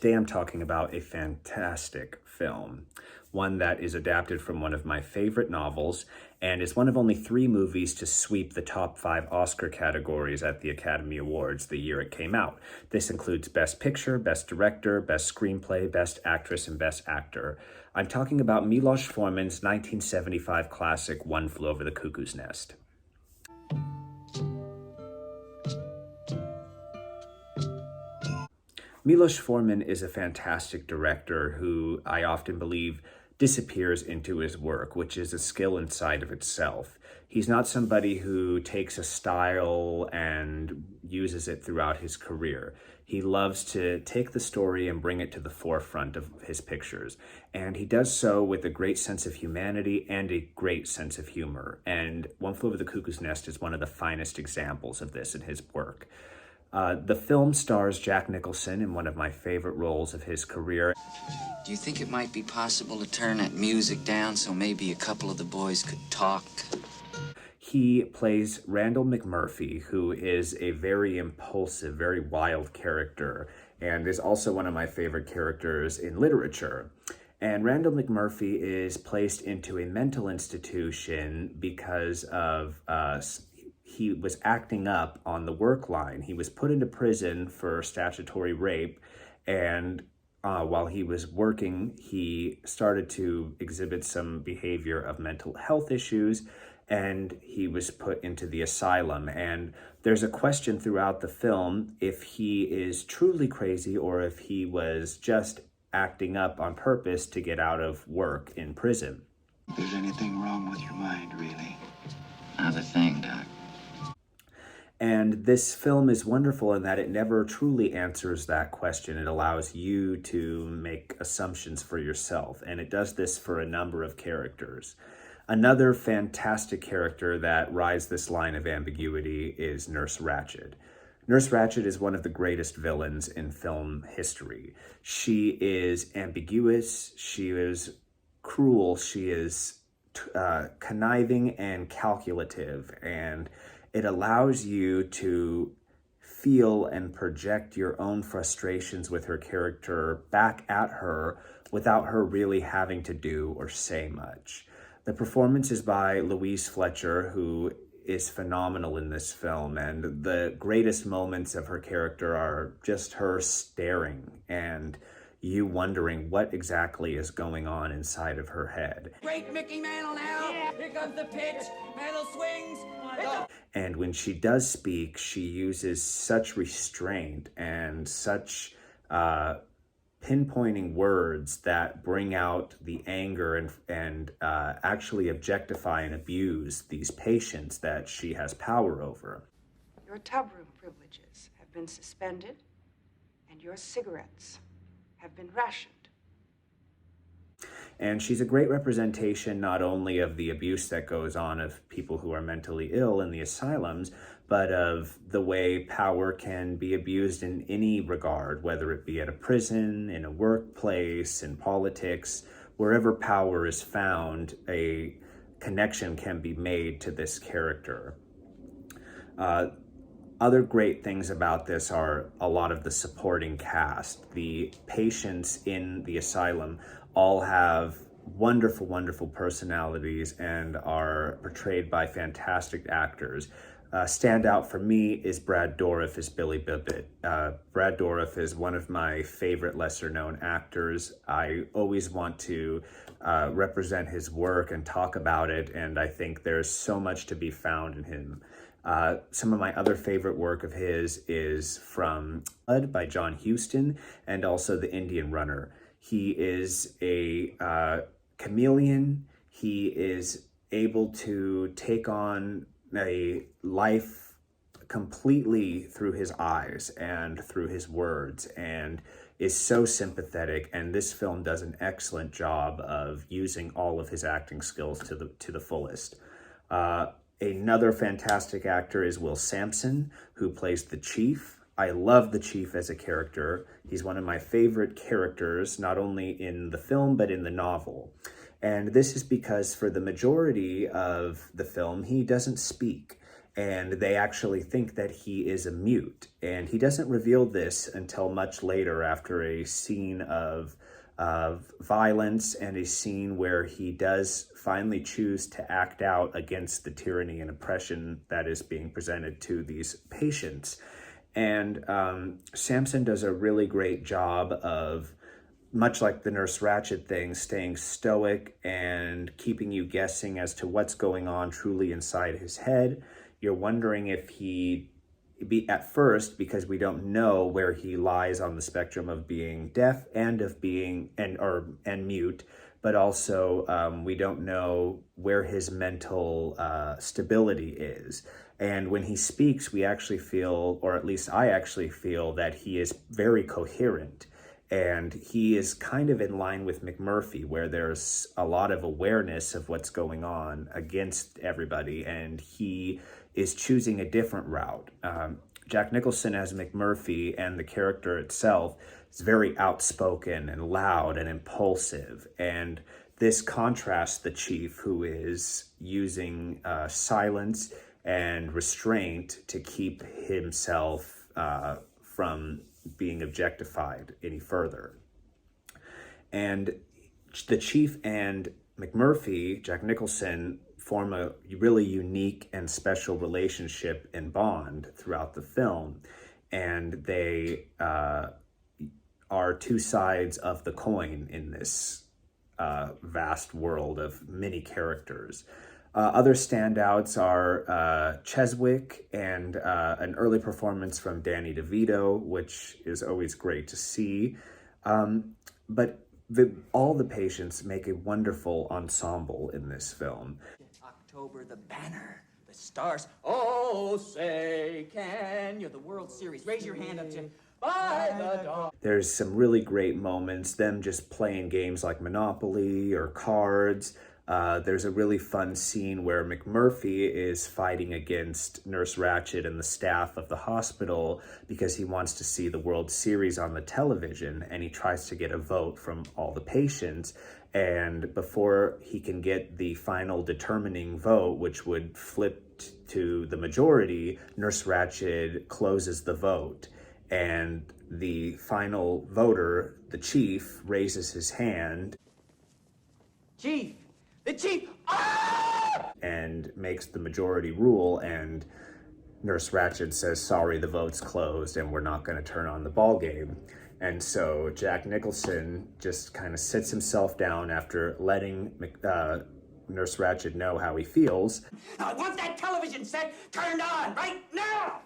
Today I'm talking about a fantastic film, one that is adapted from one of my favorite novels and is one of only 3 movies to sweep the top 5 Oscar categories at the Academy Awards the year it came out. This includes Best Picture, Best Director, Best Screenplay, Best Actress, and Best Actor. I'm talking about Milos Forman's 1975 classic One Flew Over the Cuckoo's Nest. Milos Forman is a fantastic director who I often believe disappears into his work, which is a skill inside of itself. He's not somebody who takes a style and uses it throughout his career. He loves to take the story and bring it to the forefront of his pictures. And he does so with a great sense of humanity and a great sense of humor. And One Flew Over the Cuckoo's Nest is one of the finest examples of this in his work. The film stars Jack Nicholson in one of my favorite roles of his career. Do you think it might be possible to turn that music down so maybe a couple of the boys could talk? He plays Randall McMurphy, who is a very impulsive, very wild character, and is also one of my favorite characters in literature. And Randall McMurphy is placed into a mental institution because of he was acting up on the work line. He was put into prison for statutory rape, and while he was working, he started to exhibit some behavior of mental health issues, and he was put into the asylum. And there's a question throughout the film if he is truly crazy or if he was just acting up on purpose to get out of work in prison. If there's anything wrong with your mind, really? Not a thing, Doc. And this film is wonderful in that it never truly answers that question. It allows you to make assumptions for yourself, and it does this for a number of characters. Another fantastic character that rides this line of ambiguity is Nurse Ratched. Nurse Ratched is one of the greatest villains in film history. She is ambiguous, she is cruel, she is conniving and calculative, and it allows you to feel and project your own frustrations with her character back at her without her really having to do or say much. The performance is by Louise Fletcher, who is phenomenal in this film, and the greatest moments of her character are just her staring and you wondering what exactly is going on inside of her head. Great Mickey Mantle now. Yeah. Here comes the pitch. Mantle swings. And when she does speak, she uses such restraint and such pinpointing words that bring out the anger and actually objectify and abuse these patients that she has power over. Your tub room privileges have been suspended, and your cigarettes have been rationed. And she's a great representation not only of the abuse that goes on of people who are mentally ill in the asylums, but of the way power can be abused in any regard, whether it be at a prison, in a workplace, in politics. Wherever power is found, a connection can be made to this character. Other great things about this are a lot of the supporting cast. The patients in the asylum all have wonderful, wonderful personalities and are portrayed by fantastic actors. Standout for me is Brad Dourif as Billy Bibbit. Brad Dourif is one of my favorite lesser-known actors. I always want to represent his work and talk about it, and I think there's so much to be found in him. Some of my other favorite work of his is from Blood by John Huston and also The Indian Runner. He is a chameleon. He is able to take on a life completely through his eyes and through his words, and is so sympathetic, and this film does an excellent job of using all of his acting skills to the fullest. Another fantastic actor is Will Sampson, who plays the Chief. I love the Chief as a character. He's one of my favorite characters, not only in the film, but in the novel. And this is because for the majority of the film, he doesn't speak. and they actually think that he is a mute. And he doesn't reveal this until much later, after a scene of violence and a scene where he does finally choose to act out against the tyranny and oppression that is being presented to these patients. And Samson does a really great job of, much like the Nurse Ratched thing, staying stoic and keeping you guessing as to what's going on truly inside his head. You're wondering if at first, because we don't know where he lies on the spectrum of being deaf and of being and mute, but also we don't know where his mental stability is. And when he speaks, we actually feel, or at least I actually feel, that he is very coherent. And he is kind of in line with McMurphy, where there's a lot of awareness of what's going on against everybody, and he is choosing a different route. Jack Nicholson as McMurphy, and the character itself, is very outspoken and loud and impulsive. And this contrasts the chief, who is using silence and restraint to keep himself from being objectified any further. And the chief and McMurphy, Jack Nicholson, form a really unique and special relationship and bond throughout the film. And they are two sides of the coin in this vast world of many characters. Other standouts are Cheswick and an early performance from Danny DeVito, which is always great to see. But all the patients make a wonderful ensemble in this film. October, the banner, the stars. Oh, say, can you? The World Series. Raise your hand up, Jim. By the dawn. There's some really great moments, them just playing games like Monopoly or cards. There's a really fun scene where McMurphy is fighting against Nurse Ratched and the staff of the hospital because he wants to see the World Series on the television, and he tries to get a vote from all the patients. And before he can get the final determining vote, which would flip to the majority, Nurse Ratched closes the vote. And the final voter, the chief, raises his hand. Chief! The chief! Ah! And makes the majority rule, and Nurse Ratched says, sorry, the vote's closed and we're not going to turn on the ball game. And so Jack Nicholson just kind of sits himself down after letting Nurse Ratched know how he feels. I want that television set turned on right now!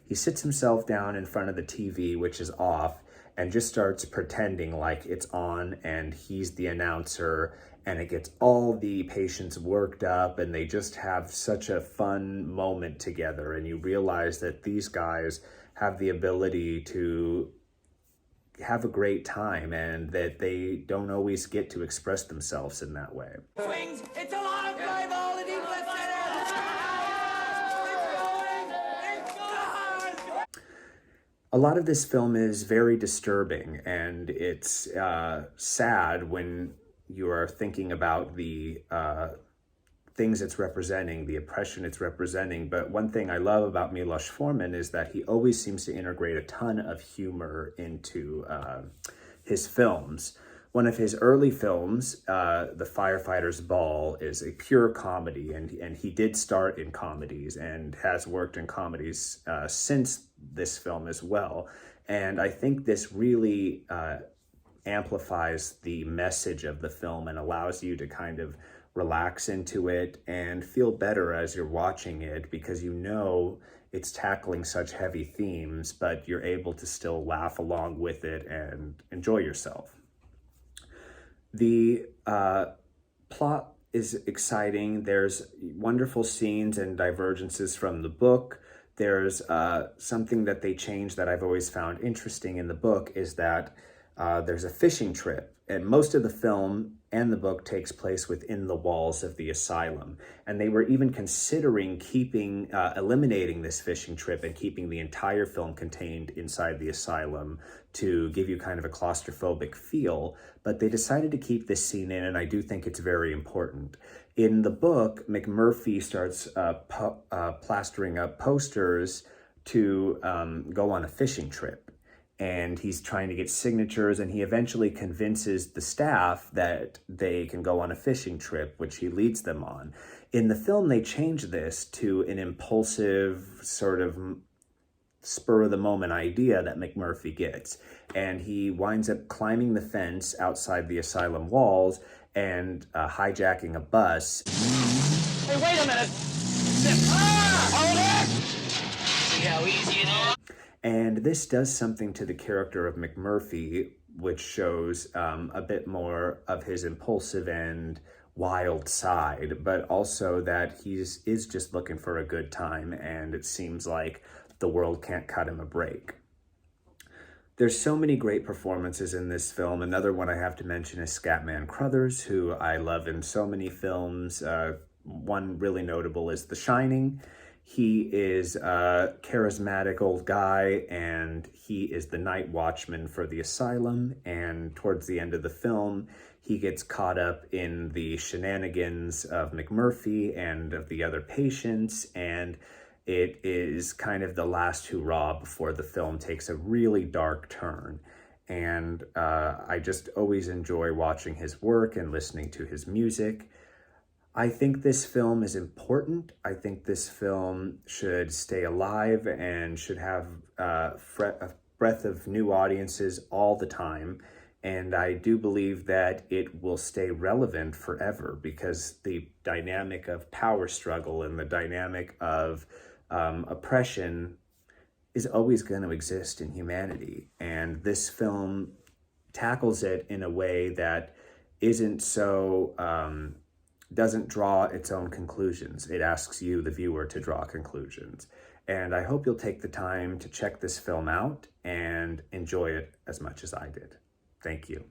He sits himself down in front of the TV, which is off, and just starts pretending like it's on and he's the announcer, and it gets all the patients worked up, and they just have such a fun moment together. And you realize that these guys have the ability to have a great time, and that they don't always get to express themselves in that way. Swings! It's a lot of fly ball and Eagles center! It's going! A lot of this film is very disturbing, and it's sad when you are thinking about the things it's representing, the oppression it's representing. But one thing I love about Milos Forman is that he always seems to integrate a ton of humor into his films. One of his early films, The Firefighter's Ball, is a pure comedy, and he did start in comedies and has worked in comedies since this film as well. And I think this really amplifies the message of the film and allows you to kind of relax into it and feel better as you're watching it, because you know it's tackling such heavy themes, but you're able to still laugh along with it and enjoy yourself. The plot is exciting. There's wonderful scenes and divergences from the book. There's something that they changed that I've always found interesting in the book, is that there's a fishing trip, and most of the film and the book takes place within the walls of the asylum. And they were even considering eliminating this fishing trip and keeping the entire film contained inside the asylum to give you kind of a claustrophobic feel. But they decided to keep this scene in, and I do think it's very important. In the book, McMurphy starts plastering up posters to go on a fishing trip. And he's trying to get signatures, and he eventually convinces the staff that they can go on a fishing trip, which he leads them on. In the film, they change this to an impulsive sort of spur-of-the-moment idea that McMurphy gets. And he winds up climbing the fence outside the asylum walls and hijacking a bus. Hey, wait a minute! Hold it! See how easy it is? And this does something to the character of McMurphy, which shows a bit more of his impulsive and wild side, but also that he is just looking for a good time, and it seems like the world can't cut him a break. There's so many great performances in this film. Another one I have to mention is Scatman Crothers, who I love in so many films. One really notable is The Shining. He is a charismatic old guy, and he is the night watchman for the asylum. And towards the end of the film, he gets caught up in the shenanigans of McMurphy and of the other patients. And it is kind of the last hurrah before the film takes a really dark turn. And I just always enjoy watching his work and listening to his music. I think this film is important. I think this film should stay alive and should have a breath of new audiences all the time. And I do believe that it will stay relevant forever, because the dynamic of power struggle and the dynamic of oppression is always going to exist in humanity. And this film tackles it in a way that isn't so... doesn't draw its own conclusions. It asks you, the viewer, to draw conclusions. And I hope you'll take the time to check this film out and enjoy it as much as I did. Thank you.